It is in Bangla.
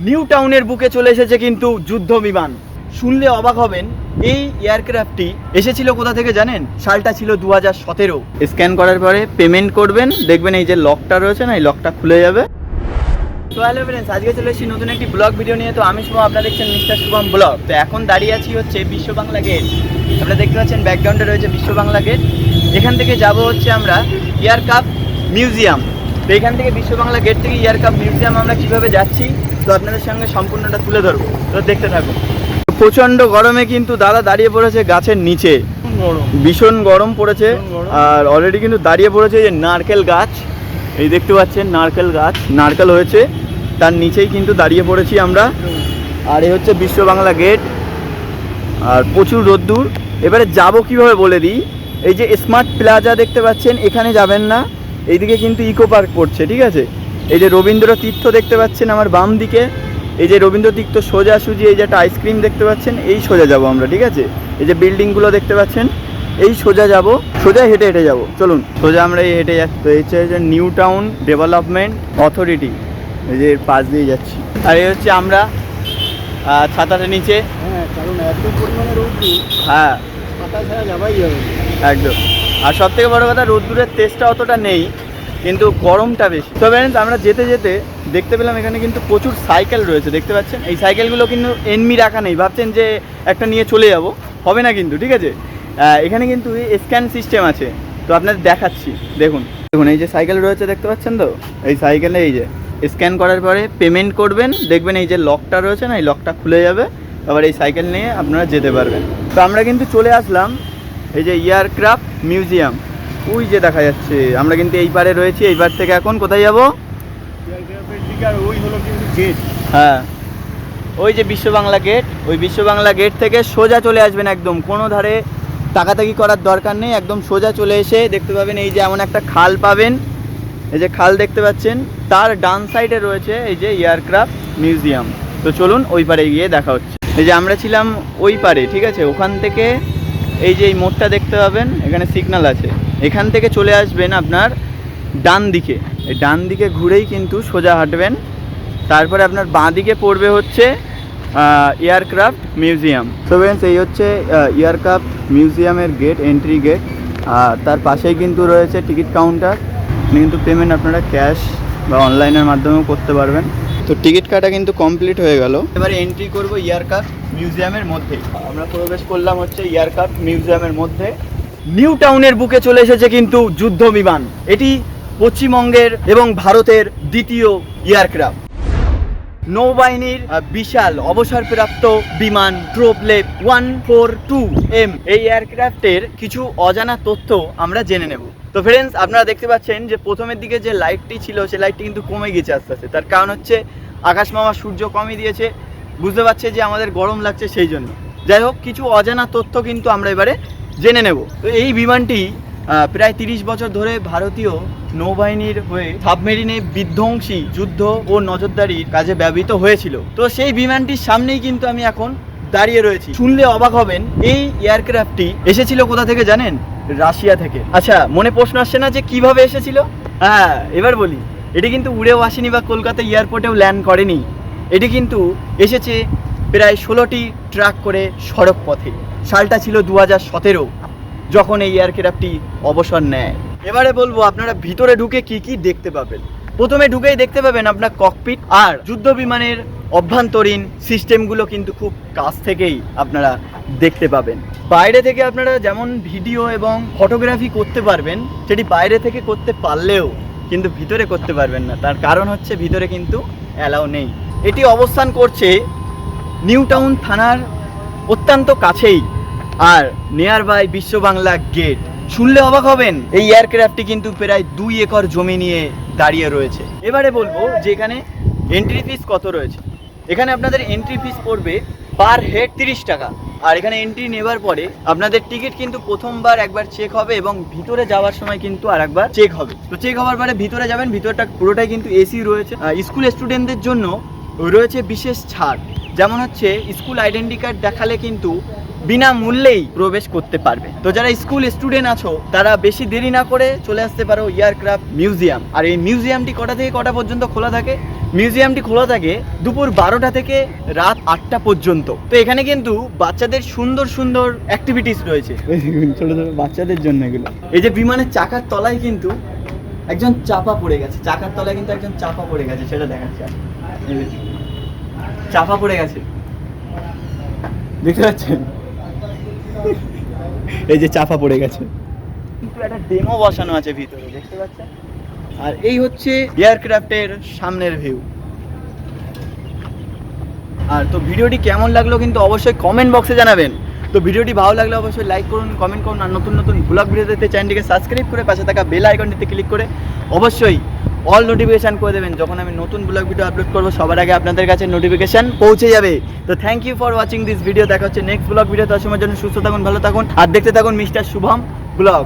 নিউ টাউনের বুকে চলে এসেছে কিন্তু যুদ্ধ বিমান। শুনলে অবাক হবেন, এই এয়ারক্রাফটটি এসেছিল কোথা থেকে জানেন? সালটা ছিল 2017। স্ক্যান করার পরে পেমেন্ট করবেন, দেখবেন এই যে লকটা রয়েছে না, এই লকটা খুলে যাবে। তো হ্যালো ফ্রেন্ডস, আজকে চলে এসেছি নতুন একটি ব্লগ ভিডিও নিয়ে। তো আমি শুভম, আপনারা দেখছেন মিস্টার শুভম ব্লগ। তো এখন দাঁড়িয়ে আছি হচ্ছে বিশ্ব বাংলা গেট। আপনারা দেখতে পাচ্ছেন ব্যাকগ্রাউন্ডে রয়েছে বিশ্ব বাংলা গেট। এখান থেকে যাব হচ্ছে আমরা এয়ারক্রাফট মিউজিয়াম। তো এখান থেকে বিশ্ব বাংলা গেট থেকে এয়ারক্রাফট মিউজিয়াম আমরা কীভাবে যাচ্ছি তো আপনাদের সঙ্গে সম্পূর্ণটা তুলে ধরবো। তো দেখতে থাকো। প্রচণ্ড গরমে কিন্তু দাদা দাঁড়িয়ে পড়েছে গাছের নিচে, ভীষণ গরম পড়েছে। আর অলরেডি কিন্তু দাঁড়িয়ে পড়েছে যে নারকেল গাছ, এই দেখতে পাচ্ছেন নারকেল গাছ, নারকেল হয়েছে, তার নিচেই কিন্তু দাঁড়িয়ে পড়েছি আমরা। আর এই হচ্ছে বিশ্ব বাংলা গেট, আর প্রচুর রোদ্দুর। এবারে যাব কিভাবে বলে দিই। এই যে স্মার্ট প্লাজা দেখতে পাচ্ছেন, এখানে যাবেন না, এইদিকে কিন্তু ইকো পার্ক পড়ছে, ঠিক আছে। এই যে রবীন্দ্র তীর্থ দেখতে পাচ্ছেন আমার বাম দিকে, এই যে রবীন্দ্র তীর্থ সোজাসুজি, এই যে একটা আইসক্রিম দেখতে পাচ্ছেন, এই সোজা যাব আমরা, ঠিক আছে। এই যে বিল্ডিংগুলো দেখতে পাচ্ছেন, এই সোজা যাব, সোজা হেঁটে হেঁটে যাব। চলুন সোজা আমরা এই হেঁটে যাচ্ছি। তো এই হচ্ছে যে নিউ টাউন ডেভেলপমেন্ট অথরিটি, এই যে পাশ দিয়ে যাচ্ছি। আর এই হচ্ছে আমরা ছাতাটা নিচে। হ্যাঁ, কারণ এত পরিমাণে রোদ্দুর, হ্যাঁ ছাতা ছাড়া যাবাই যাবে না। একদম। আর সব থেকে বড়ো কথা, রোদ্দুরের তেজটা অতটা নেই, কিন্তু গরমটা বেশি। তো ফ্রেন্ডস, আমরা যেতে যেতে দেখতে পেলাম এখানে কিন্তু প্রচুর সাইকেল রয়েছে, দেখতে পাচ্ছেন। এই সাইকেলগুলো কিন্তু এনমি রাখা নেই, ভাবছেন যে একটা নিয়ে চলে যাব, হবে না কিন্তু, ঠিক আছে। এখানে কিন্তু স্ক্যান সিস্টেম আছে, তো আপনাদের দেখাচ্ছি। দেখুন দেখুন, এই যে সাইকেল রয়েছে দেখতে পাচ্ছেন, তো এই সাইকেলে এই যে স্ক্যান করার পরে পেমেন্ট করবেন, দেখবেন এই যে লকটা রয়েছে না, এই লকটা খুলে যাবে। আবার এই সাইকেল নিয়ে আপনারা যেতে পারবেন। তো আমরা কিন্তু চলে আসলাম এই যে এয়ারক্রাফট মিউজিয়াম, ওই যে দেখা যাচ্ছে। আমরা কিন্তু এই পারে রয়েছি, এই পার থেকে এখন কোথায় যাব? ওই হলো কিন্তু গেট। হ্যাঁ, ওই যে বিশ্ব বাংলা গেট, ওই বিশ্ব বাংলা গেট থেকে সোজা চলে আসবেন একদম, কোনো ধারে তাকাতাকি করার দরকার নেই, একদম সোজা চলে এসে দেখতে পাবেন এই যে এমন একটা খাল পাবেন, এই যে খাল দেখতে পাচ্ছেন, তার ডান সাইডে রয়েছে এই যে এয়ারক্রাফট মিউজিয়াম। তো চলুন ওই পারে গিয়ে দেখা হচ্ছে। এই যে আমরা ছিলাম ওই পারে, ঠিক আছে। ওখান থেকে এই যে এই মোড়টা দেখতে পাবেন, এখানে সিগন্যাল আছে, এখান থেকে চলে আসবেন আপনার ডান দিকে। এই ডান দিকে ঘুরেই কিন্তু সোজা হাঁটবেন, তারপরে আপনার বাঁ দিকে পড়বে হচ্ছে এয়ারক্রাফট মিউজিয়াম। তো ফ্রেন্ডস, এই হচ্ছে এয়ারক্রাফট মিউজিয়ামের গেট, এন্ট্রি গেট। আর তার পাশেই কিন্তু রয়েছে টিকিট কাউন্টার, কিন্তু পেমেন্ট আপনারা ক্যাশ বা অনলাইনের মাধ্যমেও করতে পারবেন। তো টিকিট কাটা কিন্তু কমপ্লিট হয়ে গেল। এবারে এন্ট্রি করব এয়ারক্রাফট মিউজিয়ামের মধ্যে। আমরা প্রবেশ করলাম হচ্ছে এয়ারক্রাফট মিউজিয়ামের মধ্যে। নিউ টাউনের বুকে চলে এসেছে কিন্তু যুদ্ধ বিমান। এটি পশ্চিমবঙ্গের এবং ভারতের দ্বিতীয় এয়ারক্রাফট। নৌবাহিনীর বিশাল অবসরপ্রাপ্ত বিমান ট্রোপলেভ 142M। এই এয়ারক্রাফটের কিছু অজানা তথ্য আমরা জেনে নেব। তো ফ্রেন্ডস, আপনারা দেখতে পাচ্ছেন যে প্রথমের দিকে যে লাইটটি ছিল, সেই লাইটটি কিন্তু কমে গেছে আস্তে আস্তে। তার কারণ হচ্ছে আকাশ মামা সূর্য কমই দিয়েছে, বুঝতে পারছে যে আমাদের গরম লাগছে, সেই জন্য। যাই হোক, কিছু অজানা তথ্য কিন্তু আমরা এবারে জেনে নেব। তো এই বিমানটি প্রায় 30 বছর ধরে ভারতীয় নৌবাহিনীর হয়ে সাবমেরিনে বিধ্বংসী যুদ্ধ ও নজরদারির কাজে ব্যবহৃত হয়েছিল। তো সেই বিমানটির সামনেই কিন্তু আমি এখন দাঁড়িয়ে রয়েছি। শুনলে অবাক হবেন, এই এয়ারক্রাফটটি এসেছিল কোথা থেকে জানেন? রাশিয়া থেকে। আচ্ছা, মনে প্রশ্ন আসছে না যে কিভাবে এসেছিল? হ্যাঁ, এবার বলি। এটি কিন্তু উড়েও আসেনি বা কলকাতা এয়ারপোর্টেও ল্যান্ড করেনি। এটি কিন্তু এসেছে প্রায় 16টি ট্রাক করে সড়ক পথে। সালটা ছিল 2017, যখন এই এয়ারক্রাফটটি অবসর নেয়। এবারে বলবো আপনারা ভিতরে ঢুকে কি কি দেখতে পাবেন। প্রথমে ঢুকেই দেখতে পাবেন আপনার ককপিট, আর যুদ্ধ বিমানের অভ্যন্তরীণ সিস্টেমগুলো কিন্তু খুব কাছ থেকেই আপনারা দেখতে পাবেন। বাইরে থেকে আপনারা যেমন ভিডিও এবং ফটোগ্রাফি করতে পারবেন, সেটি বাইরে থেকে করতে পারলেও কিন্তু ভিতরে করতে পারবেন না। তার কারণ হচ্ছে ভিতরে কিন্তু অ্যালাউ নেই। এটি অবস্থান করছে নিউ টাউন থানার অত্যন্ত কাছেই, আর নিয়ার বাই বিশ্ব বাংলা গেট। শুনলে অবাক হবেন, এই এয়ারক্রাফটটি কিন্তু প্রায় 2 একর জমি নিয়ে দাঁড়িয়ে রয়েছে। এবারে বলবো যে এখানে এন্ট্রি ফিস কত রয়েছে। এখানে আপনাদের এন্ট্রি ফিস পড়বে পার হেড 30 টাকা। আর এখানে এন্ট্রি নেবার পরে আপনাদের টিকিট কিন্তু প্রথমবার একবার চেক হবে, এবং ভিতরে যাওয়ার সময় কিন্তু আর একবার চেক হবে। তো চেক হওয়ার পরে ভিতরে যাবেন, ভিতরটা পুরোটাই কিন্তু এসি রয়েছে। স্কুল স্টুডেন্টদের জন্য রয়েছে বিশেষ ছাড়, যেমন হচ্ছে স্কুল আইডেন্টি কার্ড দেখালে কিন্তু বিনামূল্যেই প্রবেশ করতে পারবে। তো যারা স্কুল স্টুডেন্ট আছো তারা বেশি দেরি না করে চলে আসতে পারো এয়ারক্রাফট মিউজিয়াম। আর এই মিউজিয়ামটি কটা থেকে কটা পর্যন্ত খোলা থাকে? মিউজিয়ামটি খোলা থাকে দুপুর 12টা থেকে রাত 8টা পর্যন্ত। তো এখানে কিন্তু বাচ্চাদের সুন্দর সুন্দর অ্যাক্টিভিটিস রয়েছে, ছোট ছোট বাচ্চাদের জন্য এগুলো। এই যে বিমানের চাকার তলায় কিন্তু একজন চাপা পড়ে গেছে, চাকার তলায় কিন্তু একজন চাপা পড়ে গেছে, সেটা দেখাচ্ছে। এই যে, চাপা পড়ে গেছে, দেখতে পাচ্ছেন? এই যে চাপা পড়ে গেছে, কিন্তু একটা ডেমো বসানো আছে ভিতরে, দেখতে পাচ্ছেন? আর এই হচ্ছে এয়ারক্রাফটের সামনের ভিউ। আর তো ভিডিওটি কেমন লাগলো কিন্তু অবশ্যই কমেন্ট বক্সে জানাবেন। তো ভিডিওটি ভালো লাগলে অবশ্যই লাইক করুন, কমেন্ট করুন, আর নতুন নতুন ব্লগ ভিডিও দেখতে চ্যানেলটিকে সাবস্ক্রাইব করে পাশে থাকা বেল আইকনটিতে ক্লিক করে অবশ্যই অল নোটিফিকেশান করে দেবেন। যখন আমি নতুন ব্লগ ভিডিও আপলোড করবো সবার আগে আপনাদের কাছে নোটিফিকেশান পৌঁছে যাবে। তো thank you for watching this video. দেখা হচ্ছে নেক্সট ব্লগ ভিডিও। তার সময়ের জন্য সুস্থ থাকুন, ভালো থাকুন, আর দেখতে থাকুন মিস্টার শুভম ব্লগ।